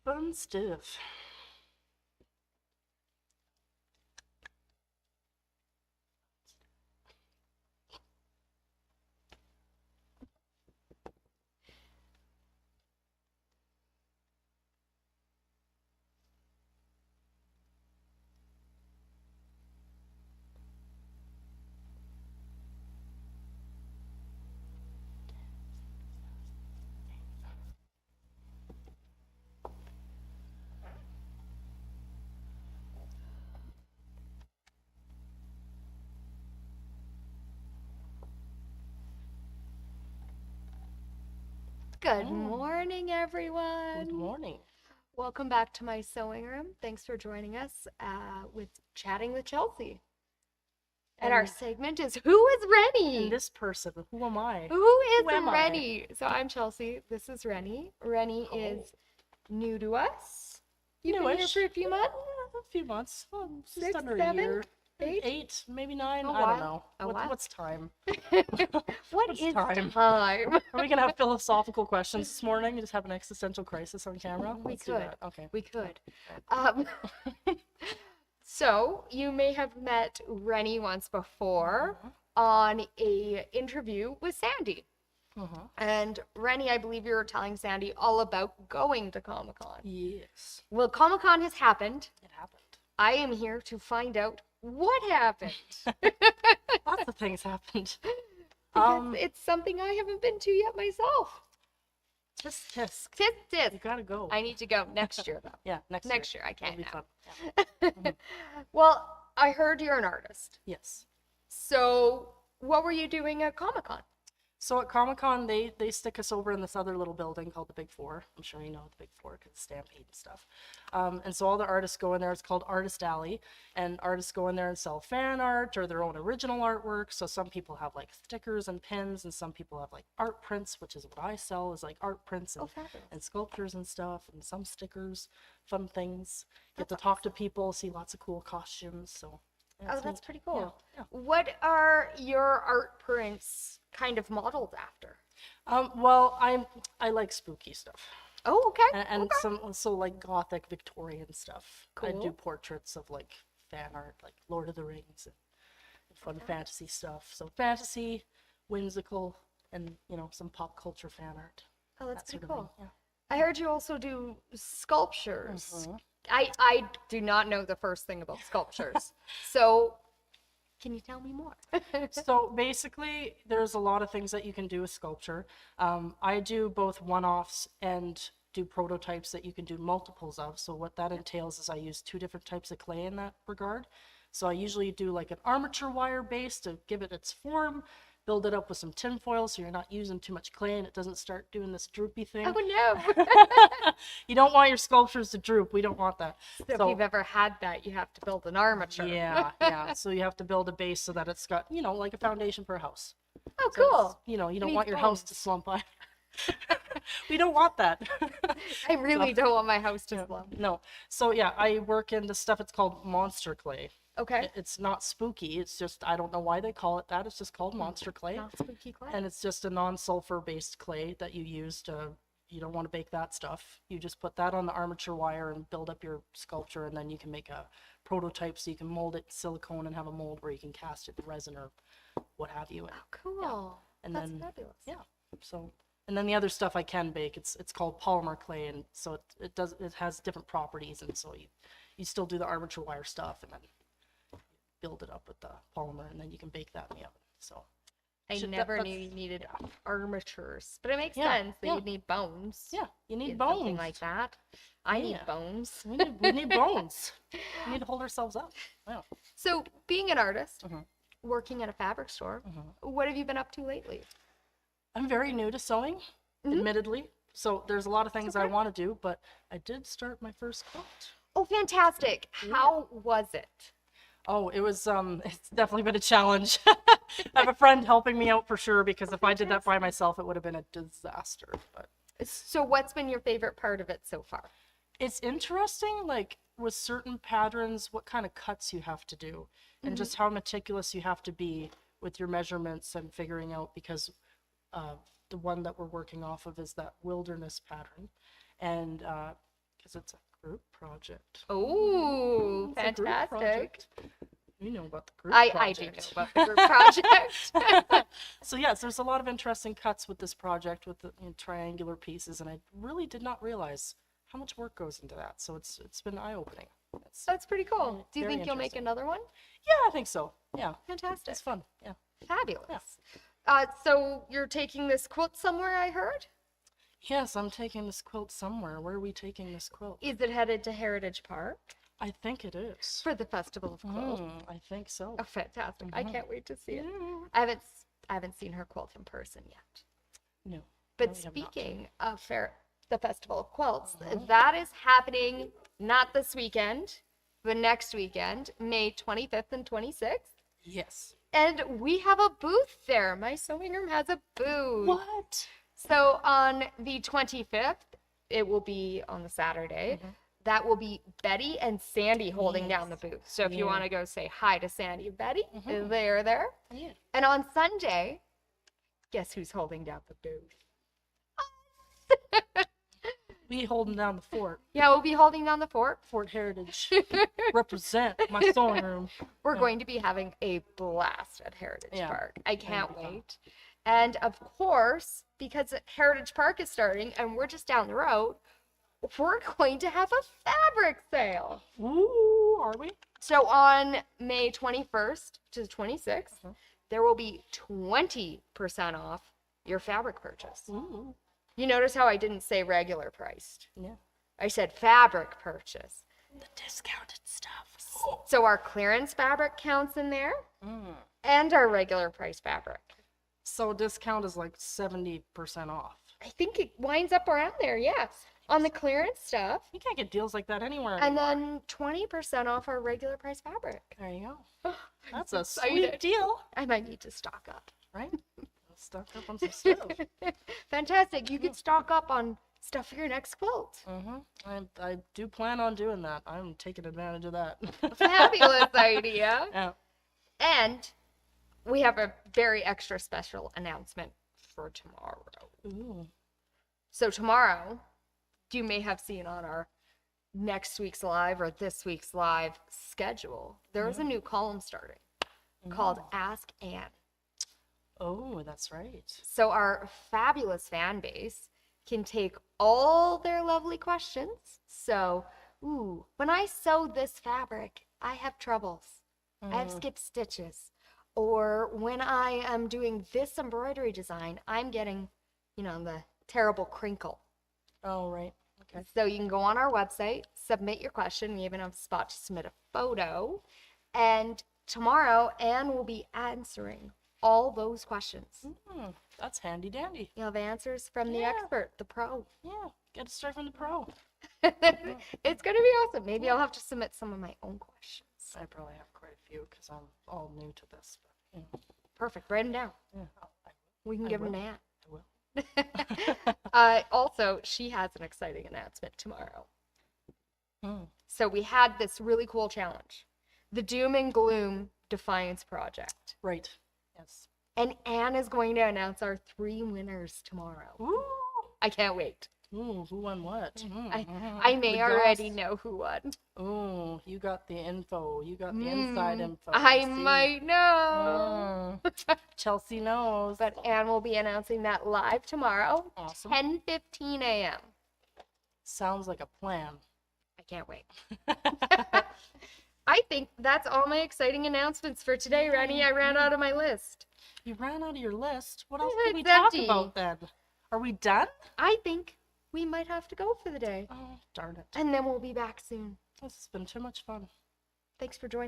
Bun stiff. Good morning, everyone. Good morning. Welcome back to my sewing room. Thanks for joining us with Chatting with Chelsea. And our segment is Who is Rennie? And this person, who am I? Who is Who am I? Rennie? So I'm Chelsea. This is Rennie. Rennie is new to us. You've been here for a few months? A few months. Well, just 6, under 7, a year. 8? 8, maybe 9. A I don't while. know. A while. What's time? What What's is time? time? Are we gonna have philosophical questions this morning? Just have an existential crisis on camera? We Do could. that. Okay. We could. So you may have met Rennie once before on a interview with Sandy. And Rennie, I believe you were telling Sandy all about going to Comic-Con. Yes. Well, Comic-Con has happened. It happened. I am here to find out what happened. Lots of things happened. Because it's something I haven't been to yet myself. Tisk. Tisk. You gotta go. I need to go next year, though. Yeah, next year. I can't It'll now. be fun. Yeah. Well, I heard you're an artist. Yes. So what were you doing at Comic-Con? So at Comic-Con, they stick us over in this other little building called the Big Four. I'm sure you know the Big Four because Stampede and stuff. And so all the artists go in there. It's called Artist Alley. And artists go in there and sell fan art or their own original artwork. So some people have like stickers and pins, and some people have like art prints, which is what I sell, is like art prints and sculptures and stuff, and some stickers, fun things. Get to talk to people, see lots of cool costumes. So Oh, that's pretty cool. Yeah. What are your art prints kind of modeled after? Well, I like spooky stuff. Oh, okay. And Okay. some like gothic Victorian stuff. I do Cool. portraits of like fan art, like Lord of the Rings and fun fantasy stuff. So fantasy, whimsical, and some pop culture fan art. Oh, that's That pretty sort of cool. thing, I heard you also do sculptures. Mhm. I do not know the first thing about sculptures. So can you tell me more? So basically, there's a lot of things that you can do with sculpture. I do both one-offs and do prototypes that you can do multiples of. So what that entails is I use 2 different types of clay in that regard. So I usually do like an armature wire base to give it its form, build it up with some tin foil so you're not using too much clay and it doesn't start doing this droopy thing. Oh no. You don't want your sculptures to droop. We don't want that. So if you've ever had that, you have to build an armature. Yeah. So you have to build a base so that it's got, like a foundation for a house. Oh, So cool. you don't Neat want your house to bones. slump on. We don't want that. I really don't want my house to slump. No. So yeah, I work in the stuff, it's called monster clay. Okay. It's not spooky. It's just, I don't know why they call it that. It's just called monster clay. Not spooky clay. And it's just a non-sulfur based clay that you use to, you don't want to bake that stuff. You just put that on the armature wire and build up your sculpture, and then you can make a prototype so you can mold it in silicone and have a mold where you can cast it in resin or what have you. And, Cool. and That's then, fabulous. yeah. So, and then the other stuff I can bake, it's called polymer clay, and so it has different properties, and so you still do the armature wire stuff, and then build it up with the polymer, and then you can bake that in the oven. So I Should- never that's- knew you needed armatures, but it makes Yeah, sense that yeah. you'd need bones. yeah, you need in bones. Something like that. I need Yeah. bones. We need bones. We need to hold ourselves up. Yeah. So, being an artist, Mhm. working at a fabric store, what have you been up to lately? I'm very new to sewing, admittedly. So there's a lot of things I want to do, but I did start my first quilt. Oh, fantastic! How was it? Oh, it was it's definitely been a challenge. I have a friend helping me out for sure, because if I did that by myself, it would have been a disaster. But So, what's been your favorite part of it so far? it's interesting, like with certain patterns, what kind of cuts you have to do, and just how meticulous you have to be with your measurements and figuring out, because the one that we're working off of is that wilderness pattern, and because it's a group project. Oh, It's a group fantastic. project. You know about the group I project. do know about the group project. So yes, there's a lot of interesting cuts with this project with the triangular pieces, and I really did not realize how much work goes into that. So it's been eye-opening. That's pretty cool. Yeah, Do you very think you'll make interesting. another one? Yeah, I think so. Yeah, Fantastic. it's fun. Yeah. Fabulous. So you're taking this quilt somewhere, I heard? Yes, I'm taking this quilt somewhere. Where are we taking this quilt? Is it headed to Heritage Park I think it is. for the Festival of Quilts? I think so. Oh, fantastic. I can't wait to see it. Yeah. I haven't seen her quilt in person yet. No. But no, we have not. speaking of the Festival of Quilts, that is happening not this weekend, but next weekend, May 25th and 26th. Yes. And we have a booth there. My sewing room has a booth. What? So on the 25th, it will be on the Saturday. That will be Betty and Sandy holding down the booth. So if you Yeah. want to go say hi to Sandy and Betty, they're there. Yeah. And on Sunday, guess who's holding down the booth? We holding down the fort. Yeah, we'll be holding down the fort. Fort Heritage. Represent my sewing room. We're going to be having a blast at Heritage Yeah. Park. I can't be fun. wait. And of course, because Heritage Park is starting and we're just down the road, we're going to have a fabric sale. Ooh, are we? So on May 21st to the 26th, there will be 20% off your fabric purchase. Ooh. You notice how I didn't say regular priced. Yeah. I said fabric purchase. The discounted stuff. So our clearance fabric counts in there and our regular price fabric. So discount is like 70% off. I think it winds up around there, yeah. On the clearance stuff. You can't get deals like that anywhere And anymore. then 20% off our regular price fabric. There you go. That's a excited. sweet deal, I might need to stock up. right? Stock up on some stuff. Fantastic. You can stock up on stuff for your next quilt. I do plan on doing that. I'm taking advantage of that. Fabulous idea. Yeah. And we have a very extra special announcement for tomorrow. Ooh. So tomorrow, you may have seen on our next week's live or this week's live schedule, there's a new column starting called Ask Anne. Oh, that's right. So our fabulous fan base can take all their lovely questions. So, when I sew this fabric, I have troubles. I have skipped stitches. Or when I am doing this embroidery design, I'm getting, the terrible crinkle. Oh, right. Okay. So you can go on our website, submit your question. We even have a spot to submit a photo. And tomorrow, Anne will be answering all those questions. That's handy dandy. You'll have answers from the expert, the pro. Yeah, get it straight from the pro. It's going to be awesome. Maybe I'll have to submit some of my own questions. I probably have quite a few because I'm all new to this. But, Perfect. Write them down. We can give them to Anne. I will. Also, she has an exciting announcement tomorrow. Hmm. So we had this really cool challenge, the Doom and Gloom Defiance Project. Right. Yes. And Anne is going to announce our 3 winners tomorrow. Ooh. I can't wait. Ooh, who won what? I may The already goss. know who won. Ooh, you got the info. You got the inside info. I See? might know. Chelsea knows. But Anne will be announcing that live tomorrow, Awesome. 10:15 a.m. Sounds like a plan. I can't wait. I think that's all my exciting announcements for today, Rennie. I ran out of my list. You ran out of your list. What else Yeah, did we it's talk empty. about then? Are we done? I think we might have to go for the day. Oh, darn it. And then we'll be back soon. This has been too much fun. Thanks for joining.